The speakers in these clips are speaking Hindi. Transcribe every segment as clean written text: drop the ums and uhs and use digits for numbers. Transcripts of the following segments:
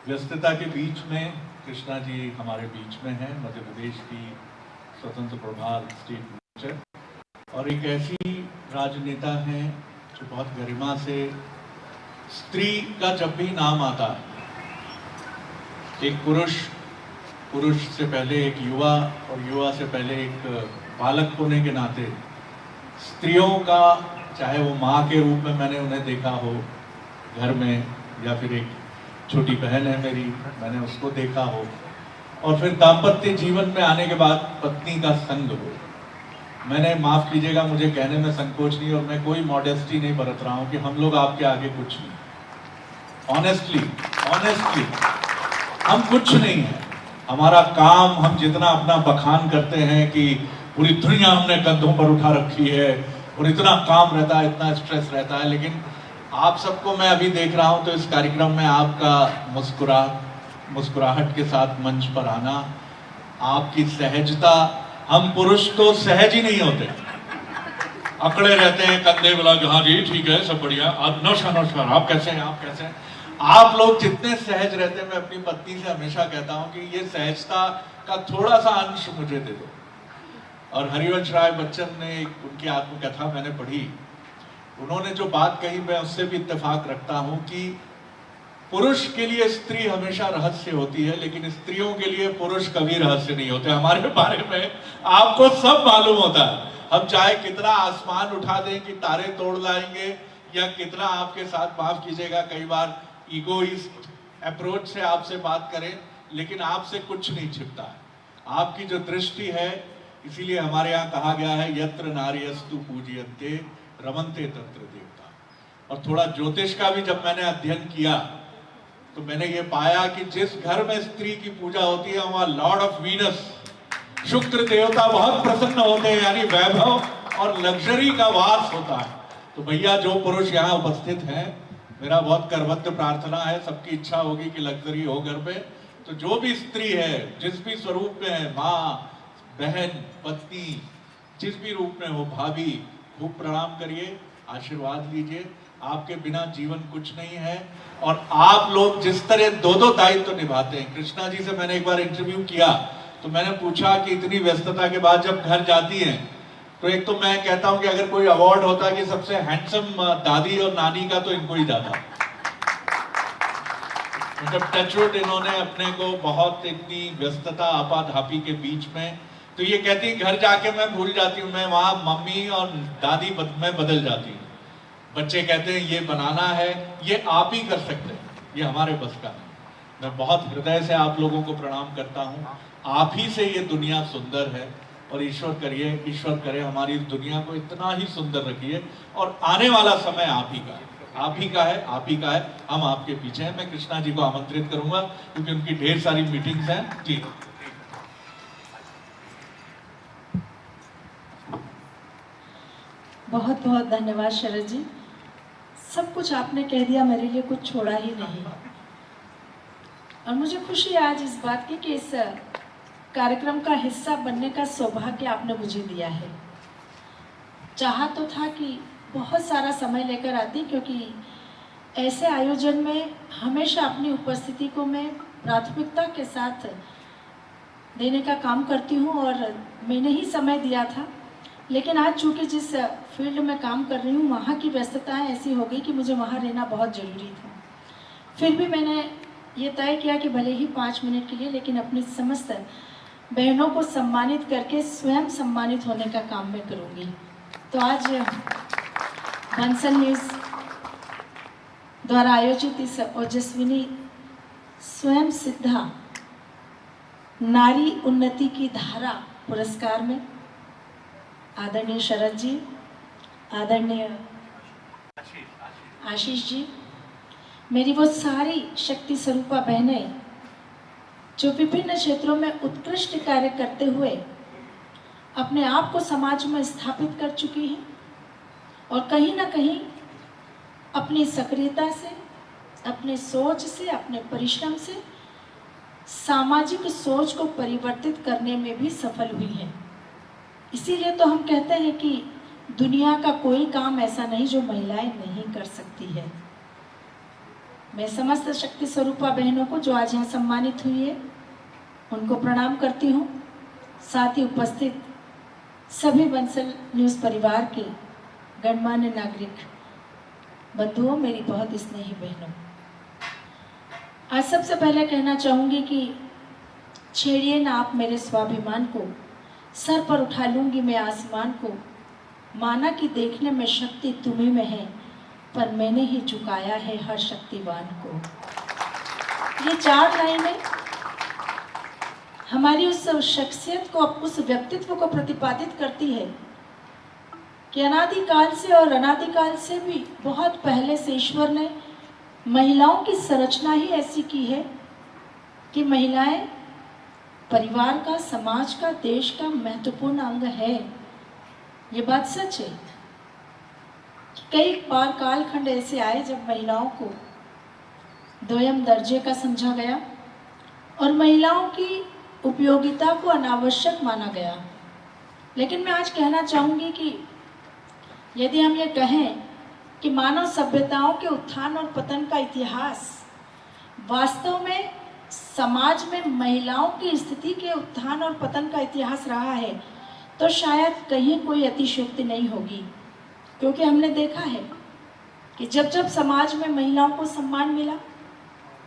व्यस्तता के बीच में कृष्णा जी हमारे बीच में हैं, मध्य प्रदेश की स्वतंत्र प्रभार स्टेट मिनिस्टर और एक ऐसी राजनेता हैं जो बहुत गरिमा से स्त्री का जब भी नाम आता है, एक पुरुष से पहले एक युवा और युवा से पहले एक बालक होने के नाते स्त्रियों का, चाहे वो माँ के रूप में मैंने उन्हें देखा हो घर में, या फिर एक छोटी बहन है मेरी, मैंने उसको देखा हो, और फिर दाम्पत्य जीवन में आने के बाद पत्नी का संग हो। मैंने, माफ कीजिएगा मुझे कहने में संकोच नहीं और मैं कोई मॉडेस्टी नहीं बरत रहा हूँ कि हम लोग आपके आगे कुछ नहीं, ऑनेस्टली हम कुछ नहीं है। हमारा काम, हम जितना अपना बखान करते हैं कि पूरी दुनिया हमने कंधों पर उठा रखी है और इतना काम रहता है, इतना स्ट्रेस रहता है, लेकिन आप सबको मैं अभी देख रहा हूं तो इस कार्यक्रम में आपका मुस्कुराहट के साथ मंच पर आना, आपकी सहजता, हम पुरुष तो सहज ही नहीं होते, अकड़े रहते हैं, कंधे मिला के हाँ जी ठीक है सब बढ़िया, आप नमस्कार आप कैसे हैं, आप कैसे हैं। आप लोग जितने सहज रहते हैं, मैं अपनी पत्नी से हमेशा कहता हूं कि ये सहजता का थोड़ा सा अंश मुझे दे दो। और हरिवंश राय बच्चन ने, उनकी आत्मकथा मैंने पढ़ी, उन्होंने जो बात कही मैं उससे भी इत्तेफाक रखता हूं कि पुरुष के लिए स्त्री हमेशा रहस्य होती है, लेकिन स्त्रियों के लिए पुरुष कभी रहस्य नहीं होते। हमारे बारे में आपको सब मालूम होता है, हम चाहे कितना आसमान उठा दें कि तारे तोड़ लाएंगे, या कितना आपके साथ, माफ कीजिएगा कई बार ईगोइस्ट अप्रोच से आपसे बात करें, लेकिन आपसे कुछ नहीं छिपता है। आपकी जो दृष्टि है, इसीलिए हमारे यहाँ कहा गया है यत्र नार्यस्तु पूज्यन्ते रमन्ते तत्र देवता। और थोड़ा ज्योतिष का भी जब मैंने अध्ययन किया तो मैंने ये पाया कि जिस घर में स्त्री की पूजा होती है वहां लॉर्ड ऑफ वीनस, शुक्र देवता बहुत प्रसन्न होते हैं, यानी वैभव और लग्जरी का वास होता है। तो भैया जो पुरुष यहाँ उपस्थित हैं, मेरा बहुत करबद्ध प्रार्थना है, सबकी इच्छा होगी कि लग्जरी हो घर पे, तो जो भी स्त्री है, जिस भी स्वरूप में है, माँ, बहन, पत्नी, जिस भी रूप में हो, भाभी, खूब प्रणाम करिए, आशीर्वाद लीजिए। आपके बिना जीवन कुछ नहीं है। और आप लोग जिस तरह दो दायित्व निभाते हैं, कृष्णा जी से मैंने एक बार इंटरव्यू किया तो मैंने पूछा कि इतनी व्यस्तता के बाद जब घर जाती हैं, तो एक तो मैं कहता हूं कि अगर कोई अवार्ड होता कि सबसे हैंडसम दादी और नानी का, तो इनको ही जाता। मतलब टचवुड, इन्होंने अपने को बहुत, इतनी व्यस्तता आपाधापी के बीच में, तो ये कहती घर जाके मैं भूल जाती हूँ, मैं वहां मम्मी और दादी में बदल जाती हूँ। बच्चे कहते हैं ये बनाना है, ये आप ही कर सकते हैं, ये हमारे बस का नहीं। मैं बहुत हृदय से आप लोगों को प्रणाम करता हूँ। आप ही से ये दुनिया सुंदर है और ईश्वर करे हमारी इस दुनिया को इतना ही सुंदर रखिए। और आने वाला समय आप ही का है, हम आपके पीछे हैं। मैं कृष्णा जी को आमंत्रित करूंगा क्योंकि उनकी ढेर सारी मीटिंग्स हैं। जी बहुत बहुत धन्यवाद शरद जी, सब कुछ आपने कह दिया, मेरे लिए कुछ छोड़ा ही नहीं। और मुझे खुशी है आज इस बात की कि इस कार्यक्रम का हिस्सा बनने का सौभाग्य आपने मुझे दिया है। चाहा तो था कि बहुत सारा समय लेकर आती, क्योंकि ऐसे आयोजन में हमेशा अपनी उपस्थिति को मैं प्राथमिकता के साथ देने का काम करती हूँ और मैंने ही समय दिया था। लेकिन आज चूँकि जिस फील्ड में काम कर रही हूँ वहाँ की व्यस्तताएं ऐसी हो गई कि मुझे वहाँ रहना बहुत ज़रूरी था। फिर भी मैंने ये तय किया कि भले ही 5 मिनट के लिए, लेकिन अपनी समस्त बहनों को सम्मानित करके स्वयं सम्मानित होने का काम मैं करूँगी। तो आज बंसल न्यूज़ द्वारा आयोजित इस ओजस्विनी स्वयं सिद्धा नारी उन्नति की धारा पुरस्कार में आदरणीय शरद जी, आदरणीय आशीष जी, मेरी वो सारी शक्ति स्वरूपा बहनें जो विभिन्न क्षेत्रों में उत्कृष्ट कार्य करते हुए अपने आप को समाज में स्थापित कर चुकी हैं और कहीं ना कहीं अपनी सक्रियता से, अपने सोच से, अपने परिश्रम से सामाजिक सोच को परिवर्तित करने में भी सफल हुई हैं। इसीलिए तो हम कहते हैं कि दुनिया का कोई काम ऐसा नहीं जो महिलाएं नहीं कर सकती है। मैं समस्त शक्ति स्वरूपा बहनों को जो आज यहाँ सम्मानित हुई है उनको प्रणाम करती हूँ। साथ ही उपस्थित सभी बंसल न्यूज़ परिवार के गणमान्य नागरिक बंधुओं, मेरी बहुत स्नेही बहनों, आज सबसे पहले कहना चाहूँगी कि छेड़िए ना आप मेरे स्वाभिमान को, सर पर उठा लूँगी मैं आसमान को। माना कि देखने में शक्ति तुम्हीं में है, पर मैंने ही झुकाया है हर शक्तिवान को। ये 4 लाइनें हमारी उस शख्सियत को, उस व्यक्तित्व को प्रतिपादित करती है कि अनादिकाल से और अनादिकाल से भी बहुत पहले से ईश्वर ने महिलाओं की संरचना ही ऐसी की है कि महिलाएं परिवार का, समाज का, देश का महत्वपूर्ण अंग है। ये बात सच है। कई बार कालखंड ऐसे आए जब महिलाओं को दोयम दर्जे का समझा गया और महिलाओं की उपयोगिता को अनावश्यक माना गया। लेकिन मैं आज कहना चाहूँगी कि यदि हम ये कहें कि मानव सभ्यताओं के उत्थान और पतन का इतिहास वास्तव में समाज में महिलाओं की स्थिति के उत्थान और पतन का इतिहास रहा है, तो शायद कहीं कोई अतिशयोक्ति नहीं होगी। क्योंकि हमने देखा है कि जब जब समाज में महिलाओं को सम्मान मिला,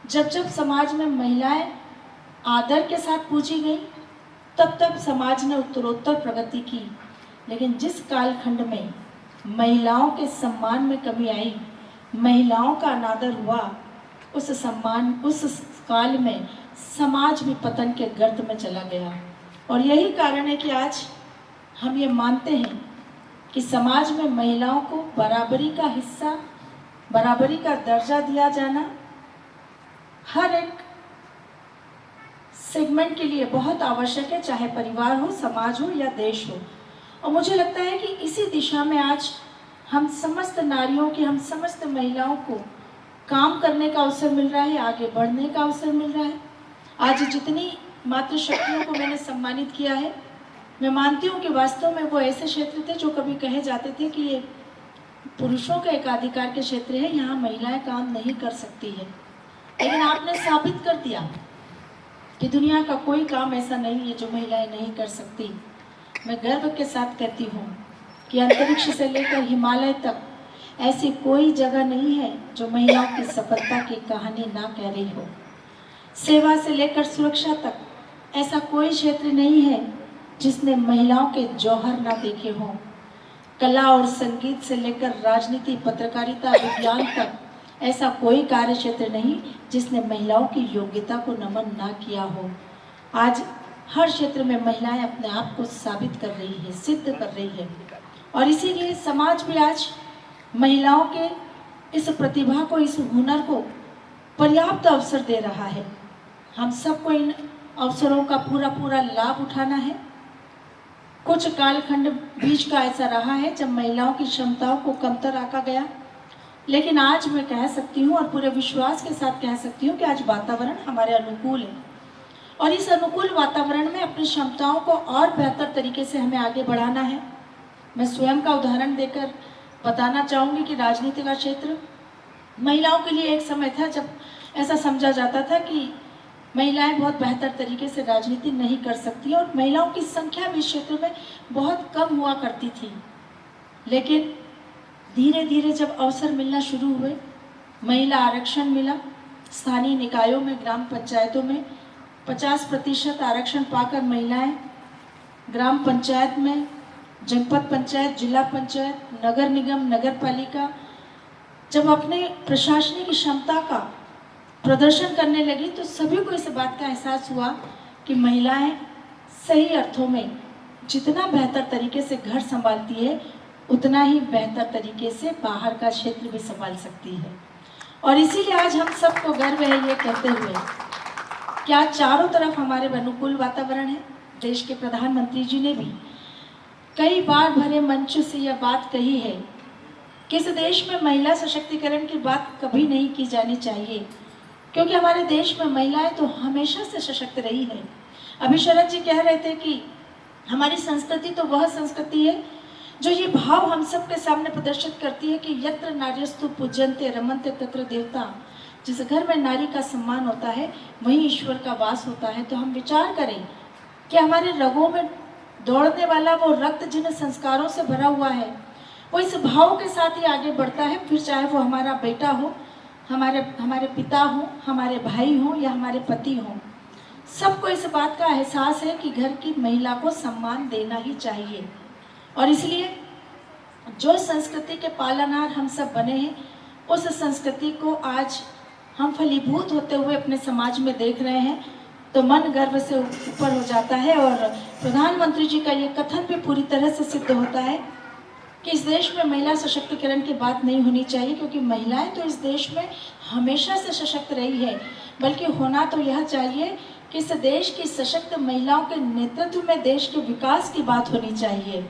जब जब समाज में महिलाएं आदर के साथ पूजी गई, तब तब समाज ने उत्तरोत्तर प्रगति की। लेकिन जिस कालखंड में महिलाओं के सम्मान में कमी आई, महिलाओं का अनादर हुआ, उस काल में समाज भी पतन के गर्त में चला गया। और यही कारण है कि आज हम ये मानते हैं कि समाज में महिलाओं को बराबरी का हिस्सा, बराबरी का दर्जा दिया जाना हर एक सेगमेंट के लिए बहुत आवश्यक है, चाहे परिवार हो, समाज हो या देश हो। और मुझे लगता है कि इसी दिशा में आज हम समस्त नारियों की, हम समस्त महिलाओं को काम करने का अवसर मिल रहा है, आगे बढ़ने का अवसर मिल रहा है। आज जितनी मातृशक्तियों को मैंने सम्मानित किया है, मैं मानती हूँ कि वास्तव में वो ऐसे क्षेत्र थे जो कभी कहे जाते थे कि ये पुरुषों के एकाधिकार के क्षेत्र है, यहाँ महिलाएं काम नहीं कर सकती है। लेकिन आपने साबित कर दिया कि दुनिया का कोई काम ऐसा नहीं है जो महिलाएं नहीं कर सकती। मैं गर्व के साथ कहती हूँ कि अंतरिक्ष से लेकर हिमालय तक ऐसी कोई जगह नहीं है जो महिलाओं की सफलता की कहानी ना कह रही हो। सेवा से लेकर सुरक्षा तक ऐसा कोई क्षेत्र नहीं है जिसने महिलाओं के जौहर ना देखे हों। कला और संगीत से लेकर राजनीति, पत्रकारिता, विज्ञान तक ऐसा कोई कार्य क्षेत्र नहीं जिसने महिलाओं की योग्यता को नमन ना किया हो। आज हर क्षेत्र में महिलाएं अपने आप को साबित कर रही है, सिद्ध कर रही है। और इसीलिए समाज भी आज महिलाओं के इस प्रतिभा को, इस हुनर को पर्याप्त अवसर दे रहा है। हम सबको इन अवसरों का पूरा लाभ उठाना है। कुछ कालखंड बीच का ऐसा रहा है जब महिलाओं की क्षमताओं को कमतर आंका गया, लेकिन आज मैं कह सकती हूँ और पूरे विश्वास के साथ कह सकती हूँ कि आज वातावरण हमारे अनुकूल है। और इस अनुकूल वातावरण में अपनी क्षमताओं को और बेहतर तरीके से हमें आगे बढ़ाना है। मैं स्वयं का उदाहरण देकर बताना चाहूँगी कि राजनीति का क्षेत्र महिलाओं के लिए एक समय था जब ऐसा समझा जाता था कि महिलाएं बहुत बेहतर तरीके से राजनीति नहीं कर सकती और महिलाओं की संख्या भी इस क्षेत्र में बहुत कम हुआ करती थी। लेकिन धीरे धीरे जब अवसर मिलना शुरू हुए, महिला आरक्षण मिला, स्थानीय निकायों में, ग्राम पंचायतों में 50% आरक्षण पाकर महिलाएं ग्राम पंचायत में, जनपद पंचायत, जिला पंचायत, नगर निगम, नगर पालिका जब अपने प्रशासनिक क्षमता का प्रदर्शन करने लगी, तो सभी को इस बात का एहसास हुआ कि महिलाएं सही अर्थों में जितना बेहतर तरीके से घर संभालती है, उतना ही बेहतर तरीके से बाहर का क्षेत्र भी संभाल सकती है। और इसीलिए आज हम सबको गर्व है ये कहते हुए कि आज चारों तरफ हमारे अनुकूल वातावरण है। देश के प्रधानमंत्री जी ने भी कई बार भरे मंच से यह बात कही है कि इस देश में महिला सशक्तिकरण की बात कभी नहीं की जानी चाहिए, क्योंकि हमारे देश में महिलाएं तो हमेशा से सशक्त रही है। अभी शरद जी कह रहे थे कि हमारी संस्कृति तो वह संस्कृति है जो ये भाव हम सब के सामने प्रदर्शित करती है कि यत्र नार्यस्तु पूज्यन्ते रमन्ते तत्र देवता, जिस घर में नारी का सम्मान होता है वहीं ईश्वर का वास होता है। तो हम विचार करें कि हमारे रगों में दौड़ने वाला वो रक्त जिन संस्कारों से भरा हुआ है वो इस भाव के साथ ही आगे बढ़ता है, फिर चाहे वो हमारा बेटा हो, हमारे पिता हो, हमारे भाई हो या हमारे पति हो। सबको इस बात का एहसास है कि घर की महिला को सम्मान देना ही चाहिए। और इसलिए जो संस्कृति के पालनहार हम सब बने हैं उस संस्कृति को आज हम फलीभूत होते हुए अपने समाज में देख रहे हैं, तो मन गर्व से ऊपर हो जाता है। और प्रधानमंत्री जी का ये कथन भी पूरी तरह से सिद्ध होता है कि इस देश में महिला सशक्तिकरण की बात नहीं होनी चाहिए, क्योंकि महिलाएं तो इस देश में हमेशा से सशक्त रही है, बल्कि होना तो यह चाहिए कि इस देश की सशक्त महिलाओं के नेतृत्व में देश के विकास की बात होनी चाहिए।